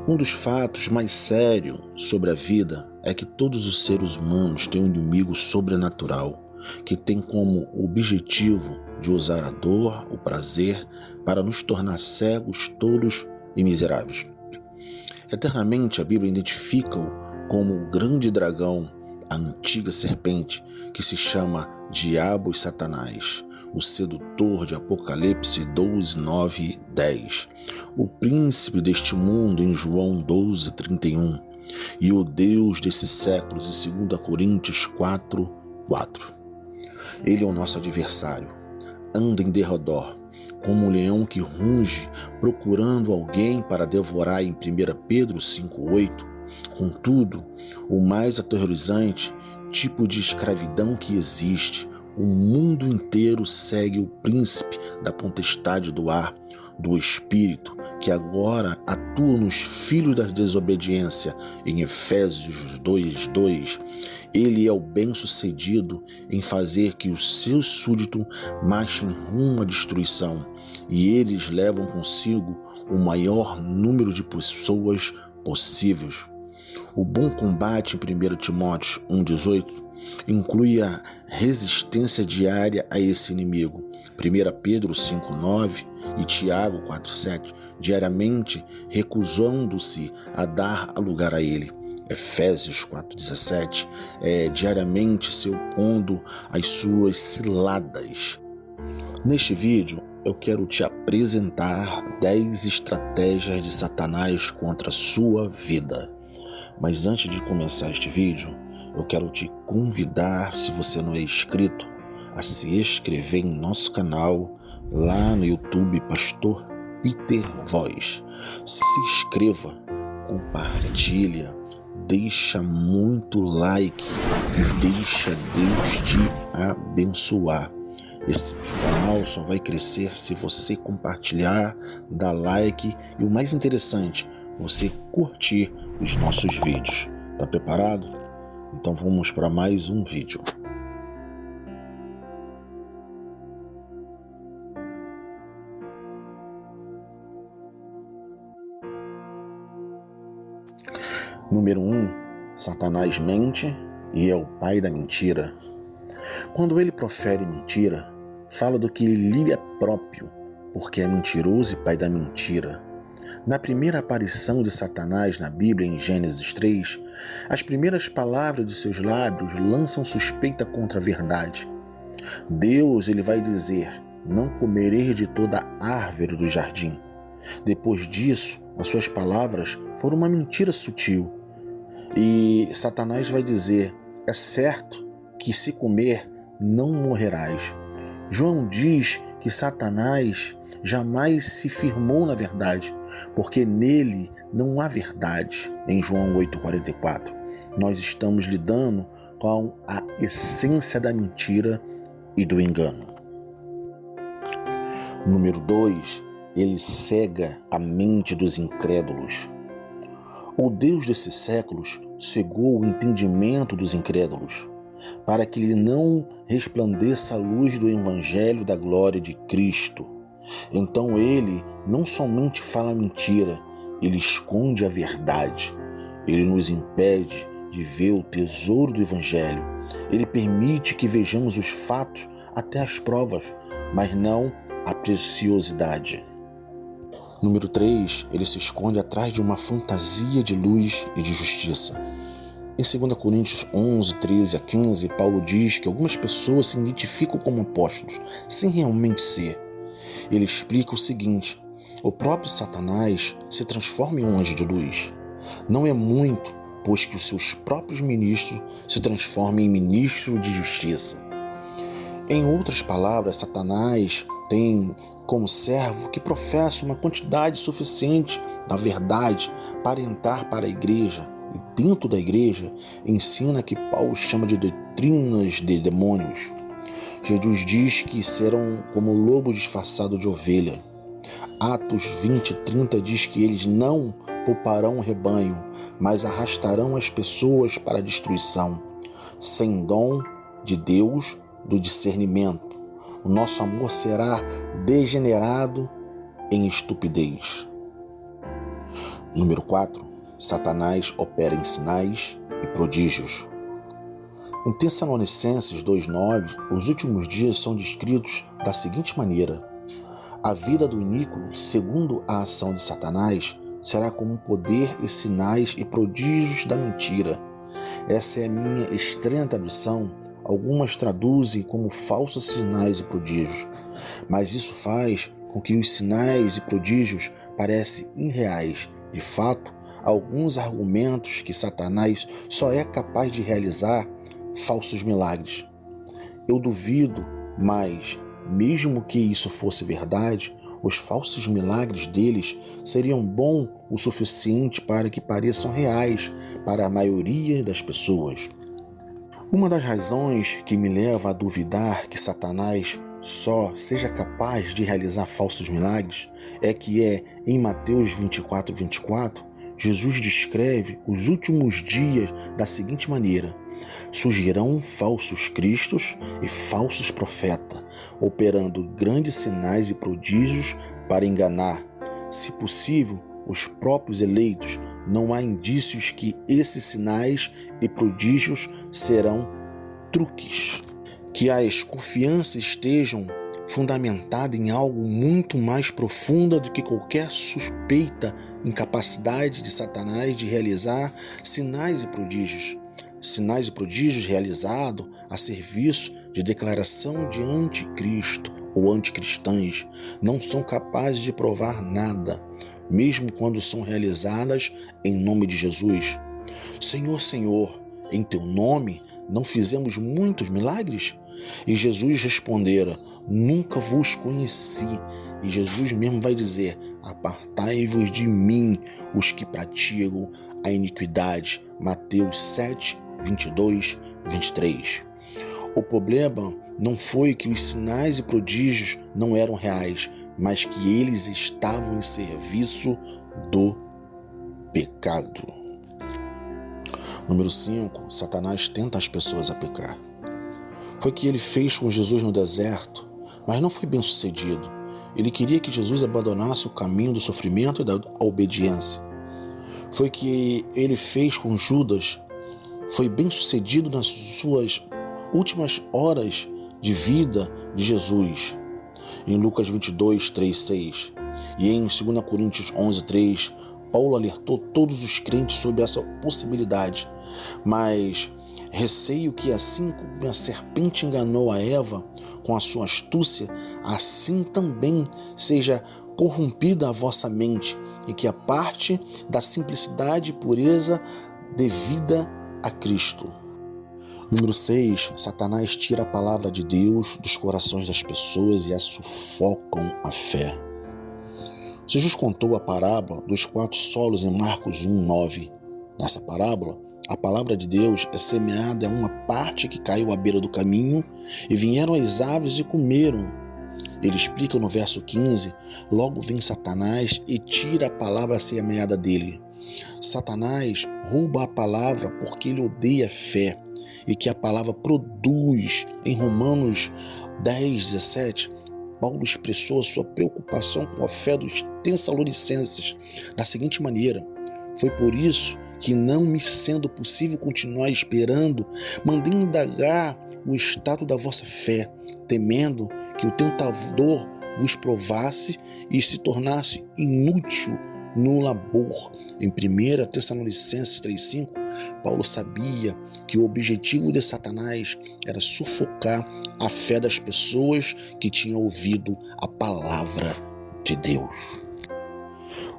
Um dos fatos mais sérios sobre a vida é que todos os seres humanos têm um inimigo sobrenatural que tem como objetivo de usar a dor, o prazer, para nos tornar cegos, tolos e miseráveis. Eternamente, a Bíblia identifica-o como o grande dragão, a antiga serpente, que se chama Diabo e Satanás, o sedutor de Apocalipse 12, 9 e 10, o príncipe deste mundo em João 12, 31, e o Deus desses séculos em 2 Coríntios 4, 4. Ele é o nosso adversário, anda em derredor, como um leão que runge, procurando alguém para devorar em 1 Pedro 5,8. Contudo, o mais aterrorizante tipo de escravidão que existe, o mundo inteiro segue o príncipe da potestade do ar, do espírito, que agora atua nos filhos da desobediência, em Efésios 2:2. Ele é o bem-sucedido em fazer que os seus súditos marchem rumo à destruição, e eles levam consigo o maior número de pessoas possíveis. O bom combate em 1 Timóteo 1,18 inclui a resistência diária a esse inimigo. 1 Pedro 5,9 e Tiago 4,7, diariamente recusando-se a dar lugar a ele. Efésios 4,17, diariamente se opondo às suas ciladas. Neste vídeo, eu quero te apresentar 10 estratégias de Satanás contra a sua vida. Mas antes de começar este vídeo, eu quero te convidar, se você não é inscrito, a se inscrever em nosso canal lá no YouTube, Pastor Peter Voz. Se inscreva, compartilha, deixa muito like e deixa Deus te abençoar. Esse canal só vai crescer se você compartilhar, dar like e o mais interessante, você curtir os nossos vídeos. Tá preparado? Então vamos para mais um vídeo. Número 1. Satanás mente e é o pai da mentira. Quando ele profere mentira, fala do que lhe é próprio, porque é mentiroso e pai da mentira. Na primeira aparição de Satanás na Bíblia, em Gênesis 3, as primeiras palavras de seus lábios lançam suspeita contra a verdade. Deus ele vai dizer: não comereis de toda árvore do jardim. Depois disso, as suas palavras foram uma mentira sutil. E Satanás vai dizer: é certo que se comer, não morrerás. João diz que Satanás jamais se firmou na verdade, porque nele não há verdade. Em João 8,44, nós estamos lidando com a essência da mentira e do engano. Número 2, ele cega a mente dos incrédulos. O Deus desses séculos cegou o entendimento dos incrédulos, para que lhe não resplandeça a luz do Evangelho da glória de Cristo. Então ele não somente fala mentira, ele esconde a verdade. Ele nos impede de ver o tesouro do Evangelho. Ele permite que vejamos os fatos até as provas, mas não a preciosidade. Número 3, ele se esconde atrás de uma fantasia de luz e de justiça. Em 2 Coríntios 11, 13 a 15, Paulo diz que algumas pessoas se identificam como apóstolos, sem realmente ser. Ele explica o seguinte: o próprio Satanás se transforma em um anjo de luz. Não é muito, pois que os seus próprios ministros se transformem em ministros de justiça. Em outras palavras, Satanás tem como servo que professa uma quantidade suficiente da verdade para entrar para a igreja, e dentro da igreja ensina que Paulo chama de doutrinas de demônios. Jesus diz que serão como lobo disfarçado de ovelha. Atos 20:30 diz que eles não pouparão o rebanho, mas arrastarão as pessoas para a destruição, sem dom de Deus do discernimento. O nosso amor será degenerado em estupidez. Número 4. Satanás opera em sinais e prodígios. Em Tessalonicenses 2,9, os últimos dias são descritos da seguinte maneira: a vida do iníquo, segundo a ação de Satanás, será como poder e sinais e prodígios da mentira. Essa é a minha estranha tradução. Algumas traduzem como falsos sinais e prodígios, mas isso faz com que os sinais e prodígios parecem irreais. De fato, alguns argumentos que Satanás só é capaz de realizar falsos milagres. Eu duvido, mas, mesmo que isso fosse verdade, os falsos milagres deles seriam bons o suficiente para que pareçam reais para a maioria das pessoas. Uma das razões que me leva a duvidar que Satanás só seja capaz de realizar falsos milagres é que em Mateus 24:24, Jesus descreve os últimos dias da seguinte maneira: surgirão falsos cristos e falsos profetas, operando grandes sinais e prodígios para enganar, se possível, os próprios eleitos. Não há indícios que esses sinais e prodígios serão truques. Que as confianças estejam fundamentadas em algo muito mais profundo do que qualquer suspeita incapacidade de Satanás de realizar sinais e prodígios. Sinais e prodígios realizados a serviço de declaração de anticristo ou anticristãs não são capazes de provar nada, mesmo quando são realizadas em nome de Jesus. Senhor, Senhor, em teu nome não fizemos muitos milagres? E Jesus respondera: nunca vos conheci. E Jesus mesmo vai dizer: apartai-vos de mim, os que praticam a iniquidade. Mateus 7, 22, 23. O problema não foi que os sinais e prodígios não eram reais, mas que eles estavam em serviço do pecado. Número 5. Satanás tenta as pessoas a pecar. Foi o que ele fez com Jesus no deserto, mas não foi bem sucedido. Ele queria que Jesus abandonasse o caminho do sofrimento e da obediência. Foi o que ele fez com Judas. Foi bem sucedido nas suas últimas horas de vida de Jesus. Em Lucas 22, 3, 6 e em 2 Coríntios 11, 3, Paulo alertou todos os crentes sobre essa possibilidade, mas receio que assim como a serpente enganou a Eva com a sua astúcia, assim também seja corrompida a vossa mente e que a parte da simplicidade e pureza devida a Cristo. Número 6. Satanás tira a palavra de Deus dos corações das pessoas e a sufocam a fé. Jesus contou a parábola dos 4 solos em Marcos 1:9. Nessa parábola, a palavra de Deus é semeada em uma parte que caiu à beira do caminho e vieram as aves e comeram. Ele explica no verso 15, logo vem Satanás e tira a palavra semeada dele. Satanás rouba a palavra porque ele odeia a fé e que a palavra produz. Em Romanos 10:17, Paulo expressou a sua preocupação com a fé dos Tessalonicenses da seguinte maneira: foi por isso que, não me sendo possível continuar esperando, mandei indagar o estado da vossa fé, temendo que o tentador vos provasse e se tornasse inútil no labor. Em 1 Tessalonicenses 3:5, Paulo sabia que o objetivo de Satanás era sufocar a fé das pessoas que tinham ouvido a palavra de Deus.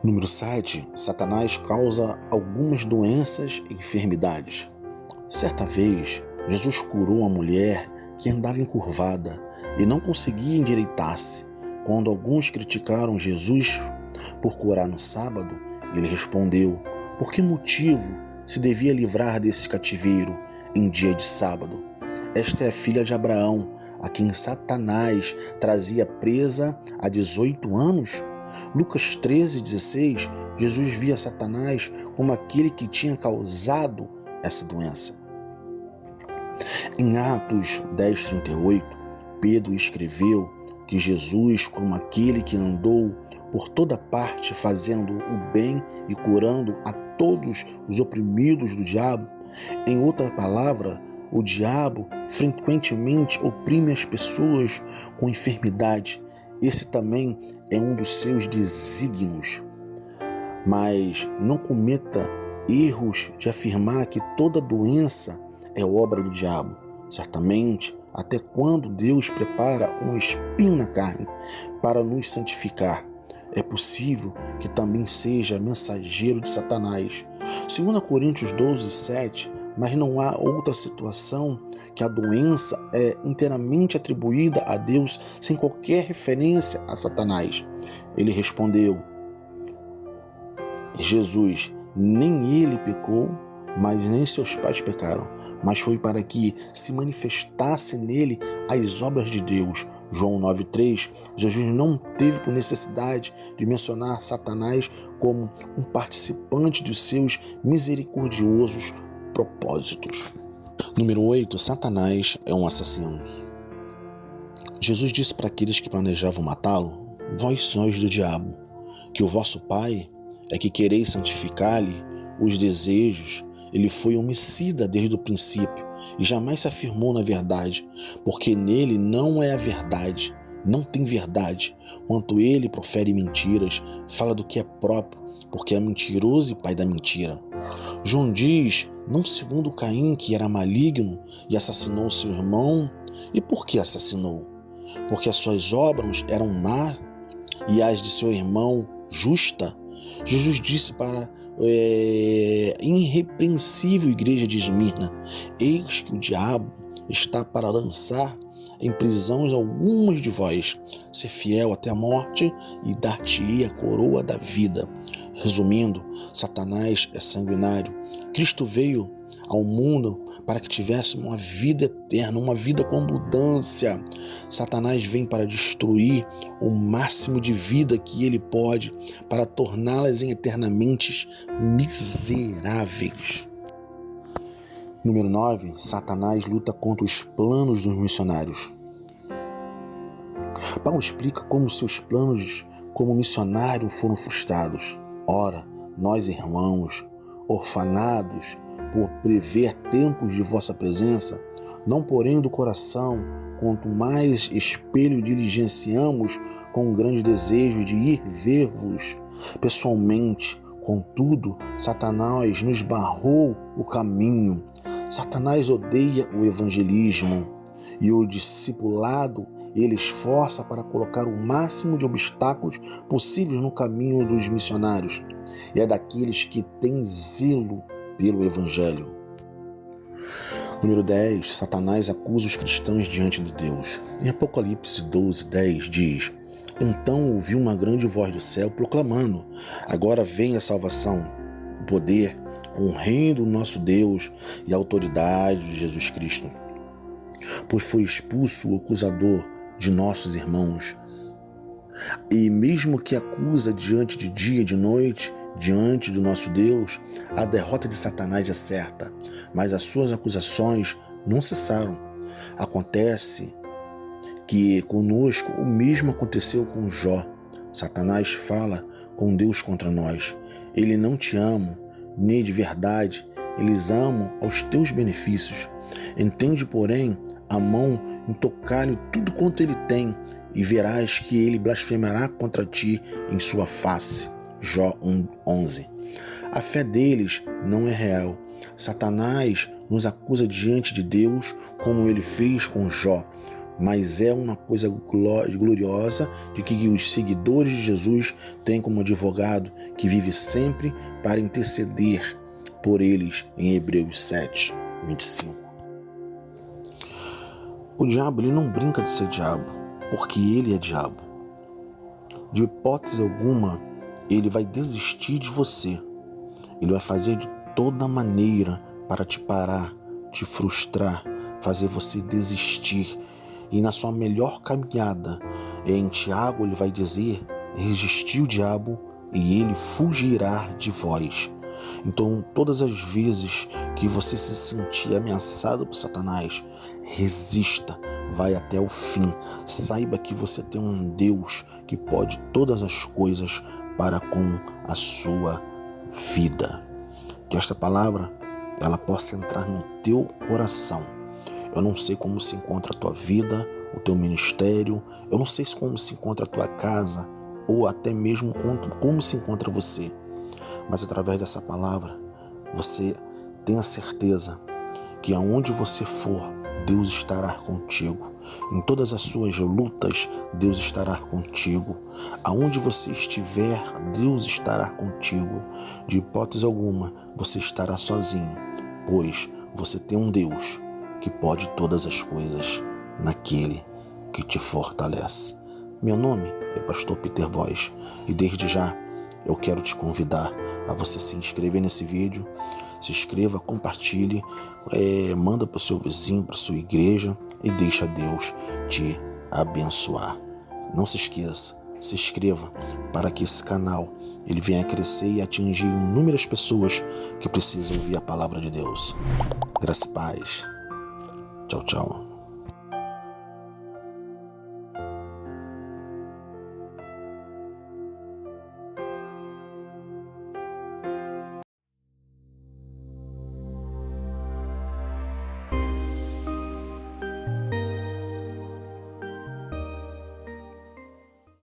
Número 7. Satanás causa algumas doenças e enfermidades. Certa vez, Jesus curou uma mulher que andava encurvada e não conseguia endireitar-se. Quando alguns criticaram Jesus por curar no sábado, ele respondeu: por que motivo se devia livrar desse cativeiro em dia de sábado? Esta é a filha de Abraão, a quem Satanás trazia presa há 18 anos. Lucas 13:16, Jesus via Satanás como aquele que tinha causado essa doença. Em Atos 10:38, Pedro escreveu que Jesus, como aquele que andou por toda parte, fazendo o bem e curando a todos os oprimidos do diabo. Em outra palavra, o diabo frequentemente oprime as pessoas com enfermidade. Esse também é um dos seus desígnios. Mas não cometa erros de afirmar que toda doença é obra do diabo. Certamente, até quando Deus prepara um espinho na carne para nos santificar, é possível que também seja mensageiro de Satanás. 2 Coríntios 12:7, mas não há outra situação que a doença é inteiramente atribuída a Deus sem qualquer referência a Satanás. Ele respondeu: Jesus, nem ele pecou, mas nem seus pais pecaram, mas foi para que se manifestasse nele as obras de Deus. João 9:3, Jesus não teve por necessidade de mencionar Satanás como um participante dos seus misericordiosos propósitos. Número 8, Satanás é um assassino. Jesus disse para aqueles que planejavam matá-lo: vós sois do diabo, que o vosso pai é que quereis santificar-lhe os desejos. Ele foi homicida desde o princípio e jamais se afirmou na verdade, porque nele não é a verdade, não tem verdade. Quanto ele profere mentiras, fala do que é próprio, porque é mentiroso e pai da mentira. João diz, não segundo Caim, que era maligno e assassinou seu irmão. E por que assassinou? Porque as suas obras eram más e as de seu irmão justa. Jesus disse para a irrepreensível igreja de Esmirna: eis que o diabo está para lançar em prisão algumas de vós, ser fiel até a morte e dar-te-ei a coroa da vida. Resumindo, Satanás é sanguinário. Cristo veio ao mundo para que tivéssemos uma vida eterna, uma vida com abundância. Satanás vem para destruir o máximo de vida que ele pode, para torná-las em eternamente miseráveis. Número 9, Satanás luta contra os planos dos missionários. Paulo explica como seus planos como missionário foram frustrados. Ora, nós irmãos, orfanados, por prever tempos de vossa presença, não porém do coração, quanto mais espelho diligenciamos com um grande desejo de ir ver-vos pessoalmente. Contudo, Satanás nos barrou o caminho. Satanás odeia o evangelismo e o discipulado. Ele esforça para colocar o máximo de obstáculos possíveis no caminho dos missionários e é daqueles que têm zelo pelo Evangelho. Número 10, Satanás acusa os cristãos diante de Deus. Em Apocalipse 12:10 diz: então ouvi uma grande voz do céu proclamando: agora vem a salvação, o poder, o reino do nosso Deus e a autoridade de Jesus Cristo. Pois foi expulso o acusador de nossos irmãos. E mesmo que acusa diante de dia e de noite, diante do nosso Deus, a derrota de Satanás é certa, mas as suas acusações não cessaram. Acontece que conosco o mesmo aconteceu com Jó. Satanás fala com Deus contra nós. Ele não te ama, nem de verdade, eles amam aos teus benefícios. Entende, porém, a mão em tocar-lhe tudo quanto ele tem, e verás que ele blasfemará contra ti em sua face. Jó 1:11. A fé deles não é real. Satanás nos acusa diante de Deus, como ele fez com Jó, mas é uma coisa gloriosa de que os seguidores de Jesus têm como advogado que vive sempre para interceder por eles, em Hebreus 7:25. O diabo ele não brinca de ser diabo, porque ele é diabo. De hipótese alguma, ele vai desistir de você. Ele vai fazer de toda maneira para te parar, te frustrar, fazer você desistir. E na sua melhor caminhada, em Tiago ele vai dizer: resistir o diabo e ele fugirá de vós. Então, todas as vezes que você se sentir ameaçado por Satanás, resista, vai até o fim. Saiba que você tem um Deus que pode todas as coisas para com a sua vida. Que esta palavra ela possa entrar no teu coração. Eu não sei como se encontra a tua vida, o teu ministério, eu não sei como se encontra a tua casa, ou até mesmo como se encontra você. Mas através dessa palavra, você tenha certeza que aonde você for, Deus estará contigo. Em todas as suas lutas, Deus estará contigo. Aonde você estiver, Deus estará contigo. De hipótese alguma, você estará sozinho, pois você tem um Deus que pode todas as coisas naquele que te fortalece. Meu nome é Pastor Peter Voz e desde já eu quero te convidar a você se inscrever nesse vídeo. Se inscreva, compartilhe, manda para o seu vizinho, para a sua igreja e deixa Deus te abençoar. Não se esqueça, se inscreva para que esse canal ele venha a crescer e atingir inúmeras pessoas que precisam ouvir a palavra de Deus. Graça e paz. Tchau, tchau.